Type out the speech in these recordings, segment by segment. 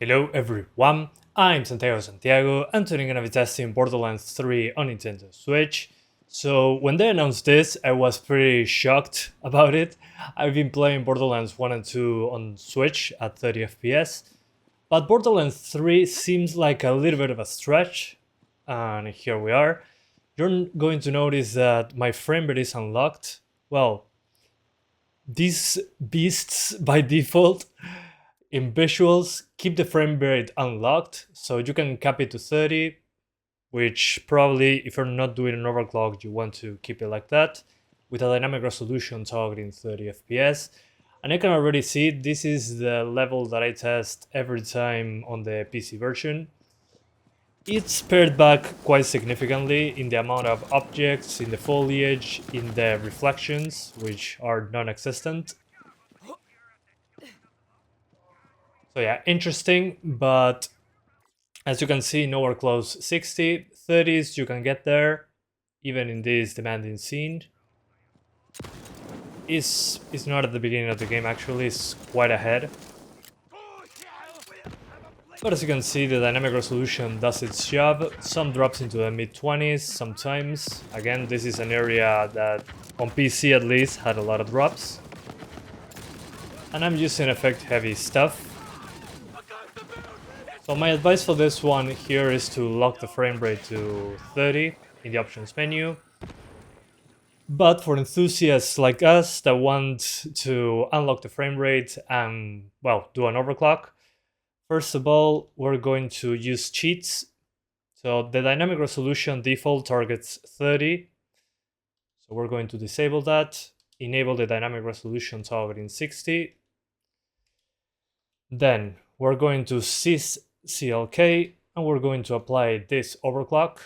Hello everyone, I'm Santiago and today I'm gonna be testing Borderlands 3 on Nintendo Switch. So when they announced this, I was pretty shocked about it. I've been playing Borderlands 1 and 2 on Switch at 30 FPS, but Borderlands 3 seems like a little bit of a stretch, and here we are. You're going to notice that my frame rate is unlocked. Well, these beasts by default in visuals keep the frame rate unlocked, so you can cap it to 30, which probably if you're not doing an overclock you want to keep it like that, with a dynamic resolution targeting 30 FPS. And I can already see this is the level that I test every time on the PC version. It's pared back quite significantly in the amount of objects, in the foliage, in the reflections, which are non-existent. So yeah, interesting, but as you can see, nowhere close 60. 30s you can get there, even in this demanding scene. It's not at the beginning of the game actually, it's quite ahead. But as you can see, the dynamic resolution does its job. Some drops into the mid-20s sometimes. Again, this is an area that, on PC at least, had a lot of drops. And I'm using effect-heavy stuff. So my advice for this one here is to lock the frame rate to 30 in the options menu. But for enthusiasts like us that want to unlock the frame rate and, well, do an overclock, first of all, we're going to use cheats. So the dynamic resolution default targets 30. So we're going to disable that, enable the dynamic resolution targeting 60. Then we're going to sys CLK and we're going to apply this overclock.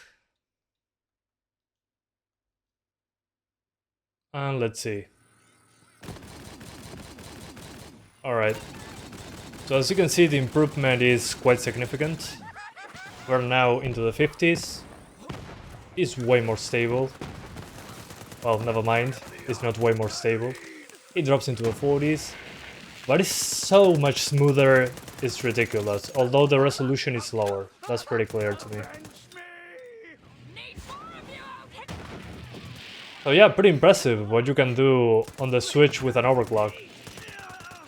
And let's see. Alright. So as you can see, the improvement is quite significant. We're now into the 50s. It's way more stable. Well, never mind. It's not way more stable. It drops into the 40s. But it's so much smoother, it's ridiculous. Although the resolution is lower. That's pretty clear to me. So yeah, pretty impressive what you can do on the Switch with an overclock.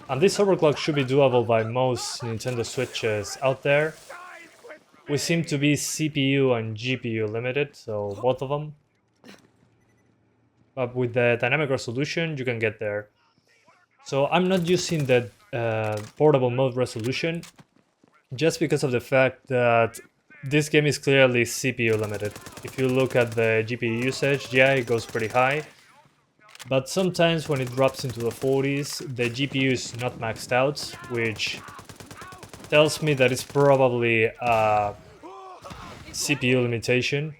And this overclock should be doable by most Nintendo Switches out there. We seem to be CPU and GPU limited, so both of them. But with the dynamic resolution, you can get there. So I'm not using the portable mode resolution, just because of the fact that this game is clearly CPU limited. If you look at the GPU usage, yeah, it goes pretty high. But sometimes when it drops into the 40s, the GPU is not maxed out, which tells me that it's probably a CPU limitation,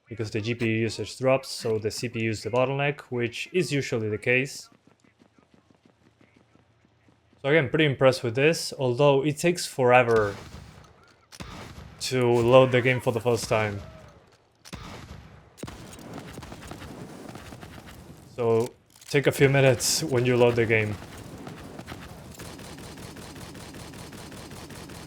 because the GPU usage drops, so the CPU is the bottleneck, which is usually the case. So again, pretty impressed with this, although it takes forever to load the game for the first time. So take a few minutes when you load the game.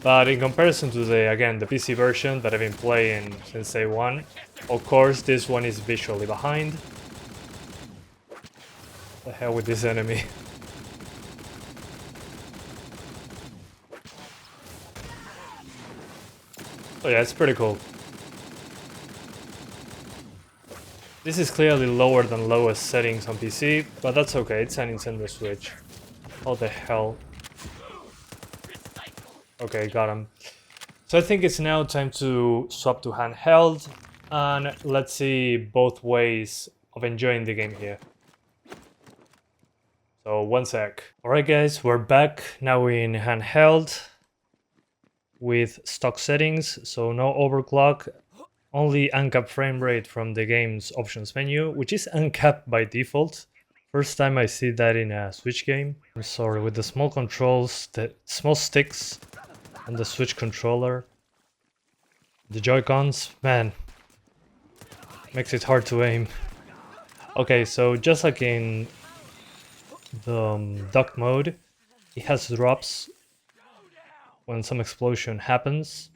But in comparison to the PC version that I've been playing since day one, of course this one is visually behind. The hell with this enemy. Oh yeah, it's pretty cool. This is clearly lower than lowest settings on PC, but that's okay, it's a Nintendo Switch. How the hell? Okay, got him. So I think it's now time to swap to handheld, and let's see both ways of enjoying the game here. So one sec. Alright guys, we're back now in handheld with stock settings, so no overclock, only uncapped frame rate from the game's options menu, which is uncapped by default. First time I see that in a Switch game. I'm sorry, with the small controls, the small sticks on the Switch controller, the Joycons, man, makes it hard to aim. Okay, so just like in the dock mode, it has drops when some explosion happens.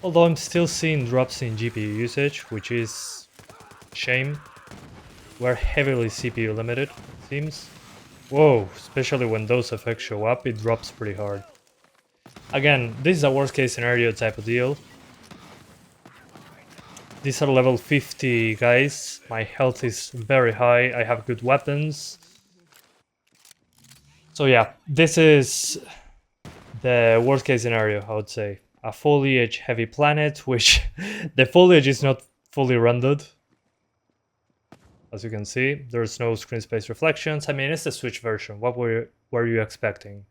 Although I'm still seeing drops in GPU usage, which is a shame. We're heavily CPU limited, it seems. Whoa, especially when those effects show up, it drops pretty hard. Again, this is a worst case scenario type of deal. These are level 50 guys, my health is very high, I have good weapons. So yeah, this is the worst case scenario, I would say. A foliage heavy planet, which the foliage is not fully rendered. As you can see, there's no screen space reflections. I mean, it's the Switch version. What were you expecting?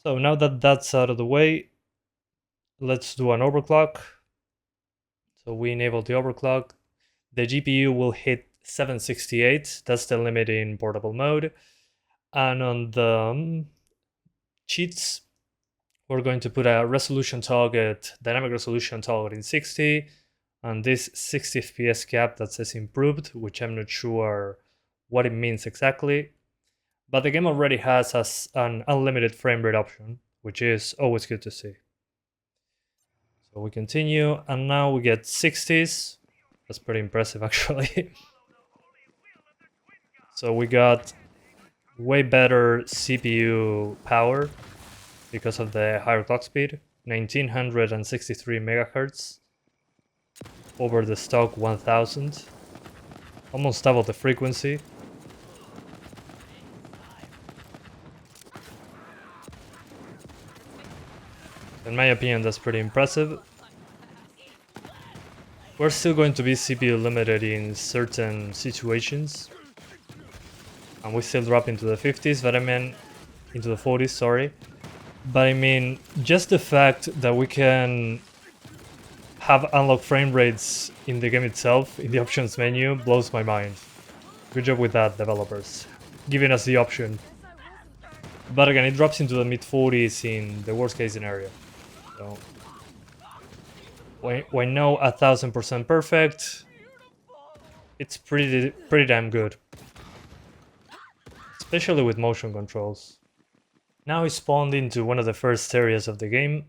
So now that that's out of the way, let's do an overclock. So we enable the overclock. The GPU will hit 768. That's the limit in portable mode. And on the cheats, we're going to put a resolution target, dynamic resolution target in 60. And this 60 FPS cap that says improved, which I'm not sure what it means exactly. But the game already has an unlimited frame rate option, which is always good to see. So we continue, and now we get 60s. That's pretty impressive, actually. So we got way better CPU power because of the higher clock speed, 1963 megahertz over the stock 1000, almost double the frequency. In my opinion, that's pretty impressive. We're still going to be CPU limited in certain situations. And we still drop into the 50s, but I mean, into the 40s, sorry. But I mean, just the fact that we can have unlocked frame rates in the game itself, in the options menu, blows my mind. Good job with that, developers. Giving us the option. But again, it drops into the mid-40s in the worst case scenario. So, when no 1000% perfect, it's pretty damn good. Especially with motion controls. Now it's spawned into one of the first areas of the game.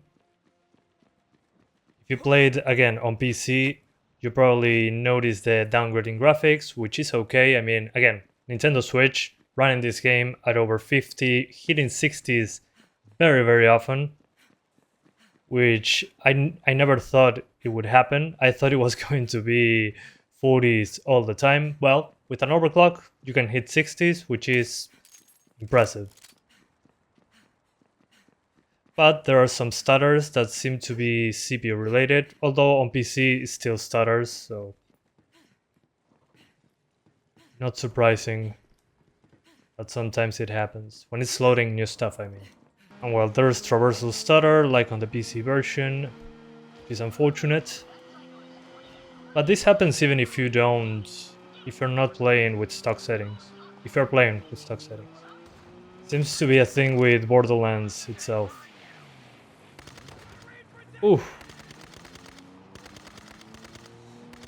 If you played again on PC, you probably noticed the downgrading graphics, which is okay. I mean, again, Nintendo Switch running this game at over 50, hitting 60s very, very often, which I never thought it would happen. I thought it was going to be 40s all the time. Well, with an overclock, you can hit 60s, which is impressive. But there are some stutters that seem to be CPU related, although on PC it still stutters, so not surprising. But sometimes it happens. When it's loading new stuff, I mean. And well, there's traversal stutter, like on the PC version, which is unfortunate. But this happens even if you're not playing with stock settings. If you're playing with stock settings. Seems to be a thing with Borderlands itself. Ooh.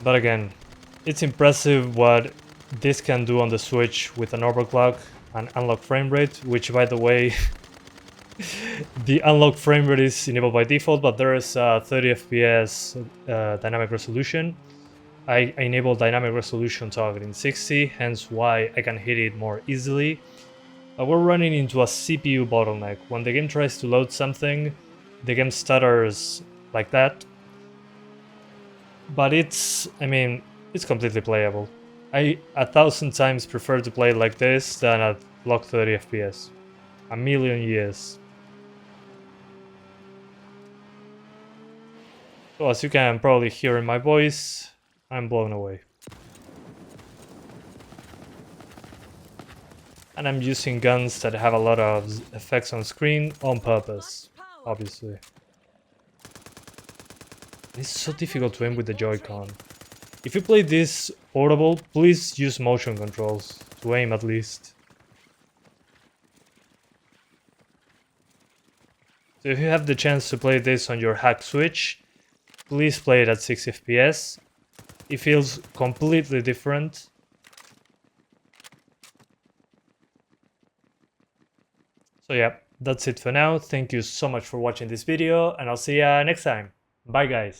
But again, it's impressive what this can do on the Switch with an overclock and unlock frame rate, which by the way, the unlock frame rate is enabled by default, but there is 30 FPS dynamic resolution. I enable dynamic resolution target in 60, hence why I can hit it more easily. But we're running into a CPU bottleneck. When the game tries to load something, the game stutters like that. But it's completely playable. I 1000 times prefer to play like this than at locked 30 FPS. A million years. So as you can probably hear in my voice, I'm blown away. And I'm using guns that have a lot of effects on screen on purpose, obviously. It's so difficult to aim with the Joycon. If you play this portable, please use motion controls, to aim at least. So if you have the chance to play this on your hack Switch, please play it at 60 FPS. It feels completely different. So yeah, that's it for now. Thank you so much for watching this video, and I'll see ya next time. Bye guys!